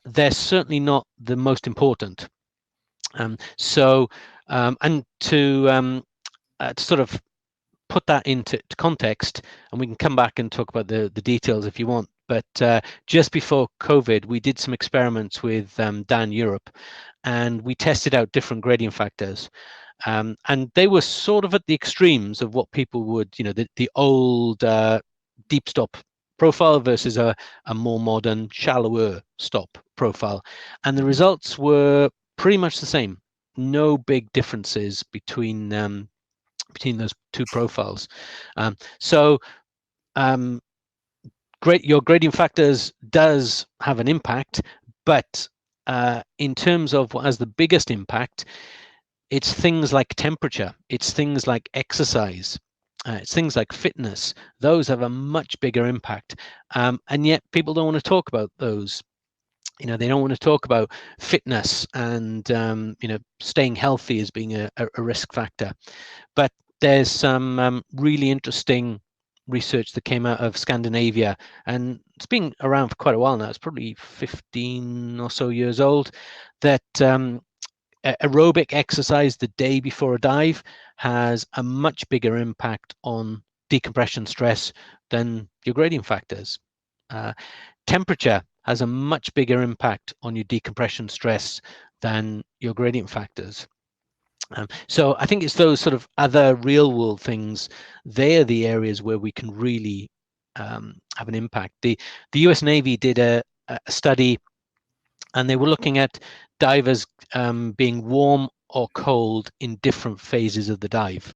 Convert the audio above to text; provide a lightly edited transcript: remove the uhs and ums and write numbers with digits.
they're certainly not the most important. And to sort of put that into context, and we can come back and talk about the details if you want, but just before COVID, we did some experiments with Dan Europe, and we tested out different gradient factors. And they were sort of at the extremes of what people would, the old deep stop profile versus a more modern, shallower stop profile. And the results were pretty much the same. No big differences between those two profiles. Your gradient factors does have an impact, but in terms of what has the biggest impact, it's things like temperature, it's things like exercise, it's things like fitness. Those have a much bigger impact, and yet people don't want to talk about those. They don't want to talk about fitness and staying healthy as being a risk factor. But there's some really interesting research that came out of Scandinavia, and it's been around for quite a while now. It's probably 15 or so years old, that aerobic exercise the day before a dive has a much bigger impact on decompression stress than your gradient factors. Temperature has a much bigger impact on your decompression stress than your gradient factors. So I think it's those sort of other real world things. They're the areas where we can really have an impact. The US Navy did a study, and they were looking at divers being warm or cold in different phases of the dive.